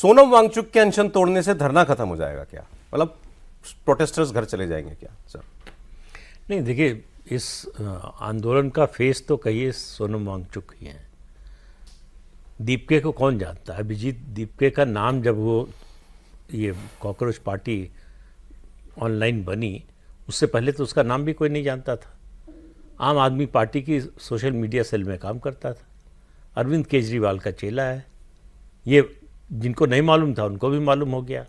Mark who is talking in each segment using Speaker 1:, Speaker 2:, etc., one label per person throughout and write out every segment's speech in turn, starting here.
Speaker 1: सोनम वांगचुक के अनशन तोड़ने से धरना खत्म हो जाएगा क्या? मतलब प्रोटेस्टर्स घर चले जाएंगे क्या सर?
Speaker 2: नहीं, देखिए, इस आंदोलन का फेस तो कहिए सोनम वांगचुक ही हैं। दीपके को कौन जानता है? अभिजीत दीपके का नाम जब वो ये कॉकरोच पार्टी ऑनलाइन बनी, उससे पहले तो उसका नाम भी कोई नहीं जानता था। आम आदमी पार्टी की सोशल मीडिया सेल में काम करता था। अरविंद केजरीवाल का चेला है। ये जिनको नहीं मालूम था उनको भी मालूम हो गया।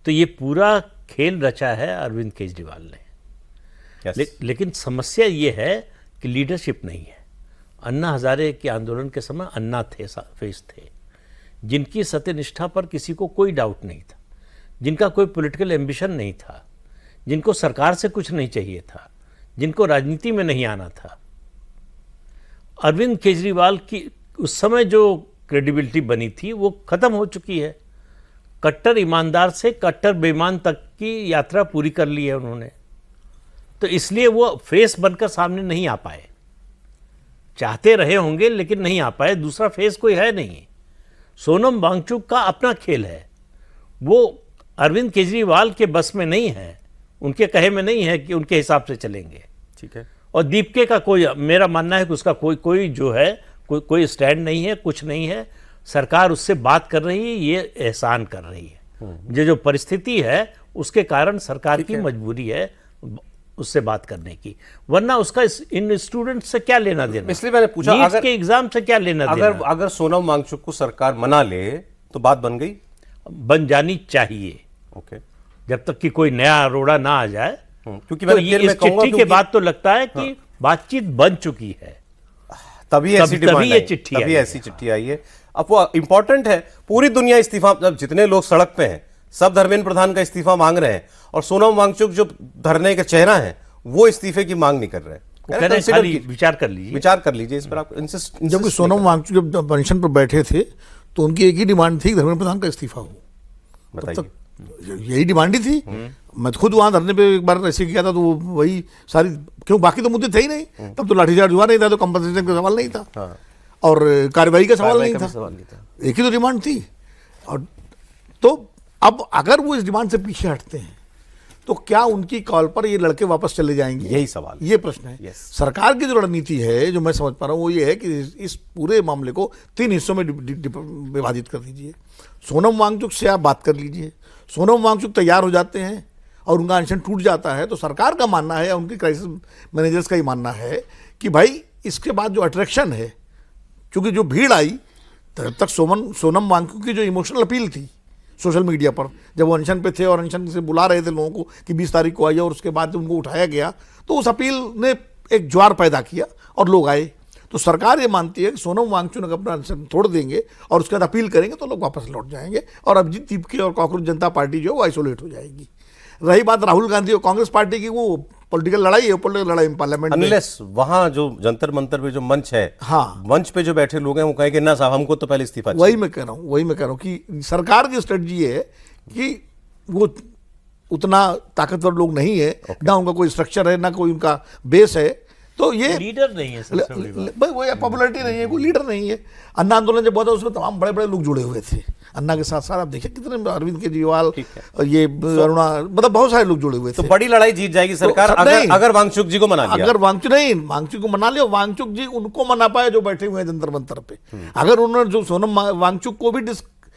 Speaker 2: तो ये पूरा खेल रचा है अरविंद केजरीवाल ने। लेकिन समस्या ये है कि लीडरशिप नहीं है। अन्ना हजारे के आंदोलन के समय अन्ना थे, फेस थे, जिनकी सत्यनिष्ठा पर किसी को कोई डाउट नहीं था, जिनका कोई पॉलिटिकल एम्बिशन नहीं था, जिनको सरकार से कुछ नहीं चाहिए था, जिनको राजनीति में नहीं आना था। अरविंद केजरीवाल की उस समय जो क्रेडिबिलिटी बनी थी वो खत्म हो चुकी है। कट्टर ईमानदार से कट्टर बेईमान तक की यात्रा पूरी कर ली है उन्होंने। तो इसलिए वो फेस बनकर सामने नहीं आ पाए। चाहते रहे होंगे लेकिन नहीं आ पाए। दूसरा फेस कोई है नहीं। सोनम वांगचुक का अपना खेल है। वो अरविंद केजरीवाल के बस में नहीं है, उनके कहे में नहीं है कि उनके हिसाब से चलेंगे।
Speaker 1: ठीक है।
Speaker 2: और दीपके का कोई, मेरा मानना है कि उसका कोई जो है कोई स्टैंड नहीं है, कुछ नहीं है। सरकार उससे बात कर रही है, ये एहसान कर रही है। जो परिस्थिति है उसके कारण सरकार की मजबूरी है उससे बात करने की, वरना उसका इन स्टूडेंट से क्या लेना देना।
Speaker 1: इसलिए मैंने पूछा,
Speaker 2: अगर के एग्जाम से क्या लेना देना।
Speaker 1: अगर सोनम वांगचुक को सरकार मना ले तो बात बन गई,
Speaker 2: बन जानी चाहिए।
Speaker 1: ओके,
Speaker 2: जब तक कि कोई नया अरोड़ा ना आ जाए।
Speaker 1: क्योंकि
Speaker 2: तो ये इस चिट्ठी के बाद तो लगता है कि बातचीत बन चुकी है।
Speaker 1: तभी ऐसी चिट्ठी आई है। अब वो इंपॉर्टेंट है। पूरी दुनिया इस्तीफा, जब जितने लोग सड़क पे हैं सब धर्मेंद्र प्रधान का इस्तीफा मांग रहे हैं, और सोनम वांगचुक जो धरने का चेहरा है वो इस्तीफे की मांग नहीं कर रहे हैं।
Speaker 2: विचार कर लीजिए
Speaker 1: इस पर। आप
Speaker 3: जबकि सोनम वांगचुक जब पेंशन पर बैठे थे तो उनकी एक ही डिमांड थी, धर्मेंद्र प्रधान का इस्तीफा हो।
Speaker 1: बताइए,
Speaker 3: यही डिमांड ही थी। मैं खुद वहां धरने पे एक बार ऐसे किया था, तो वही सारी, क्यों बाकी तो मुद्दे थे ही नहीं। तब तो लाठीचार्ज हुआ नहीं था, तो कंपनसेशन का सवाल नहीं था और कार्रवाई का सवाल नहीं था। एक ही तो डिमांड थी। और तो अब अगर वो इस डिमांड से पीछे हटते हैं तो क्या उनकी कॉल पर ये लड़के वापस चले जाएंगे?
Speaker 1: यही सवाल,
Speaker 3: ये प्रश्न है। सरकार की जो रणनीति है, जो मैं समझ पा रहा हूँ, वो ये है कि इस पूरे मामले को 3 हिस्सों में विभाजित कर दीजिए। सोनम वांगचुक से आप बात कर लीजिए। सोनम वांगचुक तैयार हो जाते हैं और उनका अनशन टूट जाता है, तो सरकार का मानना है या उनके क्राइसिस मैनेजर्स का ही मानना है कि भाई इसके बाद जो अट्रैक्शन है, क्योंकि जो भीड़ आई तब तक सोनम वांगचुक की जो इमोशनल अपील थी सोशल मीडिया पर, जब वो अनशन पे थे और अनशन से बुला रहे थे लोगों को कि 20 तारीख को आइए, और उसके बाद जब उनको उठाया गया तो उस अपील ने एक ज्वार पैदा किया और लोग आए। तो सरकार ये मानती है कि सोनम वांगचुक अपना अनशन तोड़ देंगे और उसके बाद अपील करेंगे तो लोग वापस लौट जाएंगे और अभिजीत दीपके और कॉकरोच जनता पार्टी जो है वो आइसोलेट हो जाएगी। रही बात राहुल गांधी और कांग्रेस पार्टी की, वो पॉलिटिकल लड़ाई है, पॉलिटिकल लड़ाई पार्लियामेंट में।
Speaker 1: अनलेस वहां जो जंतर मंतर पे जो मंच है,
Speaker 3: हाँ,
Speaker 1: मंच पे जो बैठे लोग हैं वो कहेंगे ना साहब हमको तो पहले इस्तीफा चाहिए।
Speaker 3: वही मैं कह रहा हूँ कि सरकार की स्ट्रेटजी है कि वो उतना ताकतवर लोग नहीं है, ना उनका कोई स्ट्रक्चर है, ना कोई उनका बेस है। तो ये
Speaker 2: लीडर नहीं है,
Speaker 3: भाई वो पॉपुलरिटी नहीं है, कोई लीडर नहीं है। अन्ना आंदोलन जब बहुत उसमें तमाम बड़े बड़े लोग जुड़े हुए थे अन्ना के साथ साथ। आप देखिए कितने, अरविंद केजरीवाल, ये अरुणा, मतलब बहुत सारे लोग जुड़े हुए थे।
Speaker 1: तो बड़ी लड़ाई जीत जाएगी सरकार अगर वांगचुक जी को मना लिया।
Speaker 3: अगर वांगचुक को मना लिया, वांगचुक जी उनको मना पाए जो बैठे हुए हैं जंतर मंतर पे। अगर उन्होंने जो सोनम वांगचुक को भी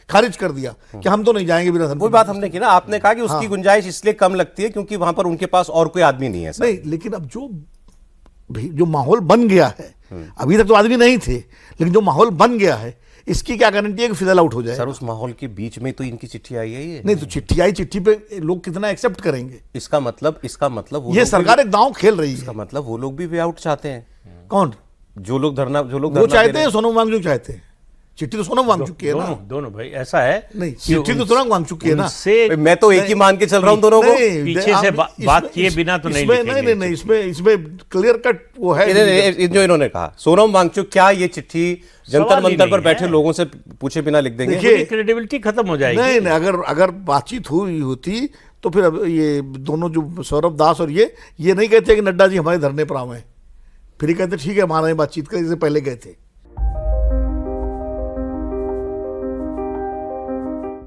Speaker 3: खारिज कर दिया कि हम तो नहीं जाएंगे बिना,
Speaker 1: कोई बात हमने की ना, आपने कहा कि उसकी गुंजाइश इसलिए कम लगती है क्योंकि वहां पर उनके पास और कोई आदमी नहीं है।
Speaker 3: नहीं, लेकिन अब जो माहौल बन गया है, अभी तक तो आदमी नहीं थे, लेकिन जो माहौल बन गया है इसकी क्या गारंटी है कि फिजल आउट हो जाए?
Speaker 1: सर उस माहौल के बीच में तो इनकी चिट्ठी आई है। ये
Speaker 3: नहीं तो चिट्ठी आई, चिट्ठी पे लोग कितना एक्सेप्ट करेंगे?
Speaker 1: इसका मतलब
Speaker 3: ये सरकार एक दांव खेल रही है।
Speaker 1: इसका मतलब वो लोग भी वे आउट चाहते हैं।
Speaker 3: कौन?
Speaker 1: जो लोग धरना
Speaker 3: वो चाहते हैं, सोनम वांगचुक चाहते हैं। चिट्ठी तो सोनम वांगचुक की है ना।
Speaker 2: दोनों भाई, ऐसा है
Speaker 3: नहीं, चिट्ठी तो सोनम वांगचुक की है ना।
Speaker 1: मैं तो एक ही मान के चल रहा हूं दोनों को,
Speaker 2: पीछे से बात किए बिना तो नहीं।
Speaker 3: नहीं, इसमें क्लियर कट वो है
Speaker 1: जो इन्होंने कहा। सोनम वांगचुक क्या ये चिट्ठी जंतर मंतर पर बैठे लोगों से पूछे बिना लिख देंगे?
Speaker 2: देखिए, क्रेडिबिलिटी खत्म हो जाएगी।
Speaker 3: नहीं, अगर बातचीत हुई होती तो फिर अब ये दोनों जो सौरभ दास और ये नहीं कहते कि नड्डा जी हमारे धरने पर आए, फिर ये कहते ठीक है हमारे बातचीत कर, जैसे पहले गए थे।